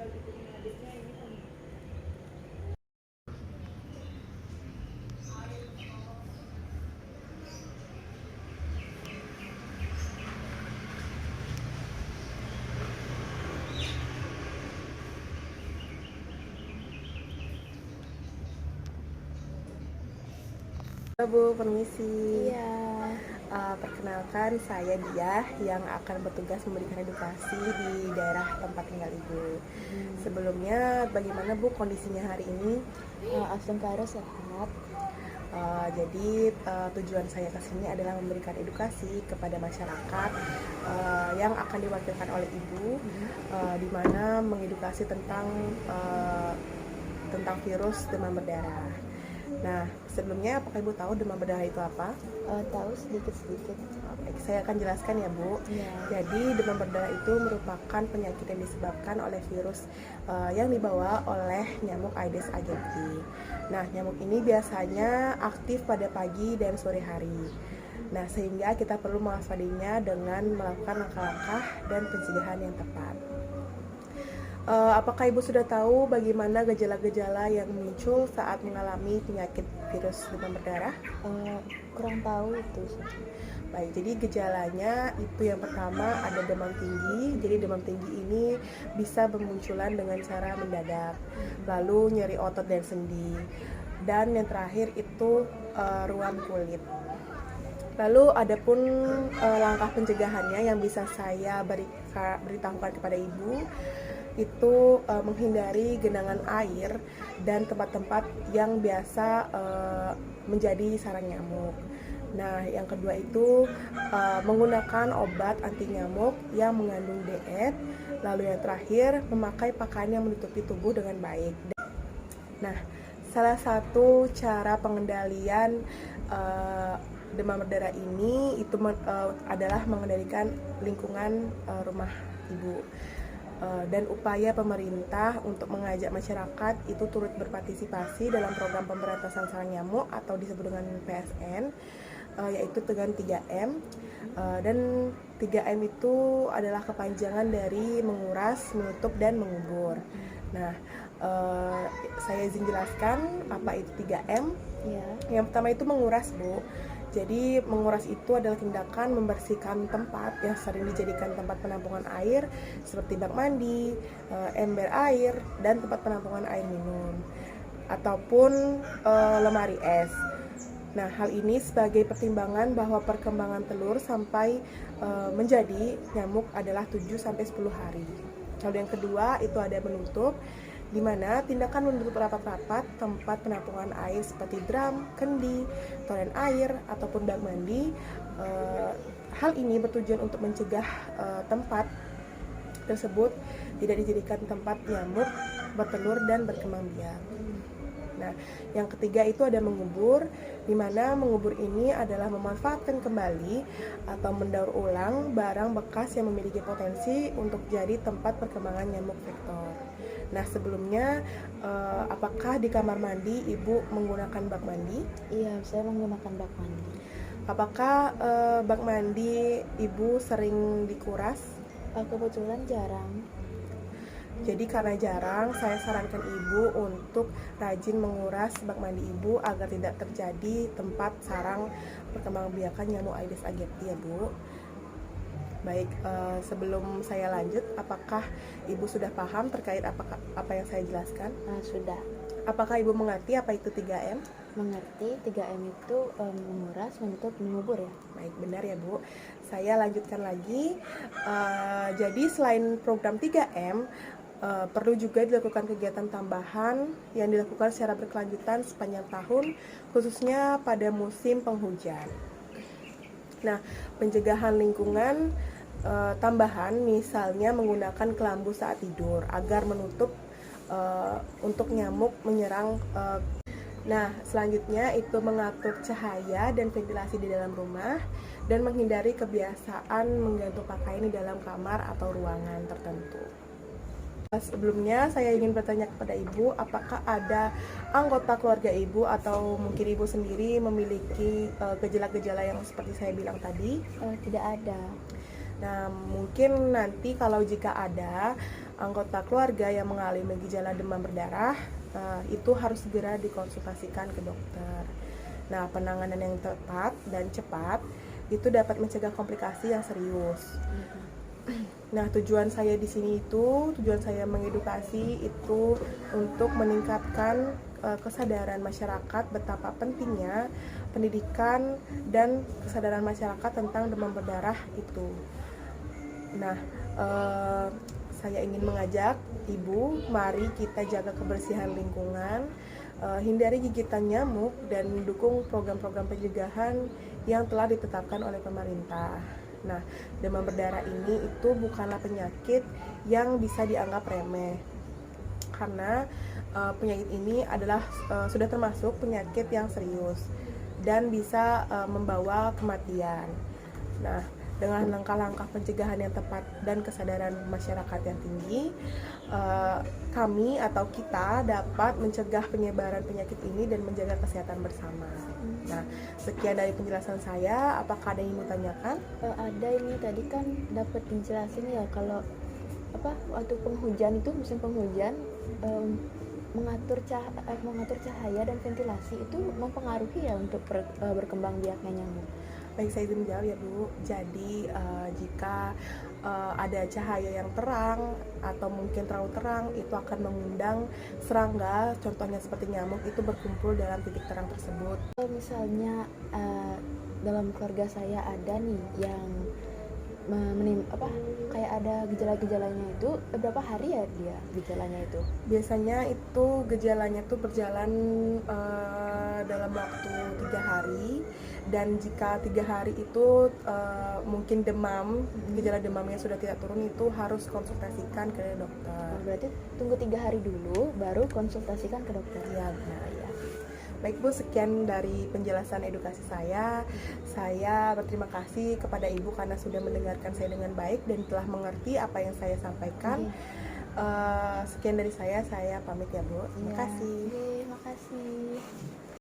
Halo Bu, permisi. Iya. Perkenalkan, saya Dia yang akan bertugas memberikan edukasi di daerah tempat tinggal Ibu. Sebelumnya, bagaimana Bu kondisinya hari ini? Astengkaro sehat. Jadi tujuan saya ke sini adalah memberikan edukasi kepada masyarakat yang akan diwakilkan oleh Ibu, di mana mengedukasi tentang virus demam berdarah. Nah, sebelumnya apakah Ibu tahu demam berdarah itu apa? Tahu sedikit-sedikit. Baik, saya akan jelaskan ya Bu. Iya. Jadi demam berdarah itu merupakan penyakit yang disebabkan oleh virus yang dibawa oleh nyamuk Aedes aegypti. Nah, nyamuk ini biasanya aktif pada pagi dan sore hari. Nah, sehingga kita perlu mewaspadainya dengan melakukan langkah-langkah dan pencegahan yang tepat. Apakah Ibu sudah tahu bagaimana gejala-gejala yang muncul saat mengalami penyakit virus demam berdarah? Kurang tahu itu sih. Baik, jadi gejalanya itu yang pertama ada demam tinggi. Jadi demam tinggi ini bisa bermunculan dengan cara mendadak, lalu nyeri otot dan sendi. Dan yang terakhir itu ruam kulit. Lalu adapun langkah pencegahannya yang bisa saya beritahukan kepada Ibu itu menghindari genangan air dan tempat-tempat yang biasa menjadi sarang nyamuk. Nah, yang kedua itu menggunakan obat anti nyamuk yang mengandung DEET. Lalu yang terakhir, memakai pakaian yang menutupi tubuh dengan baik. Nah, salah satu cara pengendalian demam berdarah ini itu adalah mengendalikan lingkungan rumah Ibu. Dan upaya pemerintah untuk mengajak masyarakat itu turut berpartisipasi dalam program pemberantasan sarang nyamuk atau disebut dengan PSN, yaitu dengan 3M. Dan 3M itu adalah kepanjangan dari menguras, menutup, dan mengubur. Nah, saya izin jelaskan apa itu 3M. Iya. Yang pertama itu menguras, Bu. Jadi menguras itu adalah tindakan membersihkan tempat yang sering dijadikan tempat penampungan air seperti bak mandi, ember air, dan tempat penampungan air minum ataupun lemari es. Nah, hal ini sebagai pertimbangan bahwa perkembangan telur sampai menjadi nyamuk adalah 7-10 hari. Lalu yang kedua itu ada menutup, di mana tindakan menutup rapat-rapat tempat penampungan air seperti drum, kendi, toren air, ataupun bak mandi. Hal ini bertujuan untuk mencegah tempat tersebut tidak dijadikan tempat nyamuk bertelur dan berkembang biak. Nah, yang ketiga itu ada mengubur, di mana mengubur ini adalah memanfaatkan kembali atau mendaur ulang barang bekas yang memiliki potensi untuk jadi tempat perkembangan nyamuk vektor. Nah, sebelumnya apakah di kamar mandi Ibu menggunakan bak mandi? Iya, saya menggunakan bak mandi. Apakah bak mandi Ibu sering dikuras? Kebetulan jarang. Jadi karena jarang, saya sarankan Ibu untuk rajin menguras bak mandi Ibu agar tidak terjadi tempat sarang perkembangbiakan nyamuk Aedes aegypti ya Bu. Baik, sebelum saya lanjut, apakah Ibu sudah paham terkait apa yang saya jelaskan? Sudah. Apakah Ibu mengerti apa itu 3M? Mengerti. 3M itu menguras, menutup, mengubur ya. Baik, benar ya Bu. Saya lanjutkan lagi. Jadi selain program 3M, perlu juga dilakukan kegiatan tambahan yang dilakukan secara berkelanjutan sepanjang tahun, khususnya pada musim penghujan. Nah, pencegahan lingkungan tambahan misalnya menggunakan kelambu saat tidur agar menutup untuk nyamuk menyerang. Nah, selanjutnya itu mengatur cahaya dan ventilasi di dalam rumah dan menghindari kebiasaan menggantung pakaian di dalam kamar atau ruangan tertentu. Sebelumnya saya ingin bertanya kepada Ibu, apakah ada anggota keluarga Ibu atau mungkin Ibu sendiri memiliki gejala-gejala yang seperti saya bilang tadi? Tidak ada. Nah, mungkin nanti kalau jika ada, anggota keluarga yang mengalami gejala demam berdarah, itu harus segera dikonsultasikan ke dokter. Nah, penanganan yang tepat dan cepat itu dapat mencegah komplikasi yang serius. Nah, tujuan saya di sini tujuan saya mengedukasi itu untuk meningkatkan kesadaran masyarakat betapa pentingnya pendidikan dan kesadaran masyarakat tentang demam berdarah itu. Nah, saya ingin mengajak ibu, mari kita jaga kebersihan lingkungan, hindari gigitan nyamuk, dan mendukung program-program pencegahan yang telah ditetapkan oleh pemerintah. Nah, demam berdarah ini itu bukanlah penyakit yang bisa dianggap remeh, karena penyakit ini adalah sudah termasuk penyakit yang serius dan bisa membawa kematian. Nah, dengan langkah-langkah pencegahan yang tepat dan kesadaran masyarakat yang tinggi, kami atau kita dapat mencegah penyebaran penyakit ini dan menjaga kesehatan bersama. Nah, sekian dari penjelasan saya. Apakah ada yang mau tanyakan? Ada ini tadi kan dapat dijelasin ya kalau waktu penghujan itu musim penghujan mengatur cahaya dan ventilasi itu mempengaruhi ya untuk berkembang biaknya nyamuk. Baik, saya izin menjawab ya Bu. Jadi jika ada cahaya yang terang atau mungkin terlalu terang, itu akan mengundang serangga, contohnya seperti nyamuk, itu berkumpul dalam titik terang tersebut. Misalnya dalam keluarga saya ada nih yang kayak ada gejala-gejalanya itu berapa hari ya dia gejalanya itu? Biasanya itu gejalanya tuh berjalan dalam waktu 3 hari, dan jika 3 hari itu mungkin gejala demamnya sudah tidak turun, itu harus konsultasikan ke dokter. Berarti tunggu 3 hari dulu baru konsultasikan ke dokter. Ya, benar ya. Baik Bu, sekian dari penjelasan edukasi saya. Saya berterima kasih kepada Ibu karena sudah mendengarkan saya dengan baik dan telah mengerti apa yang saya sampaikan. Sekian dari saya pamit ya Bu. Terima kasih. Terima kasih.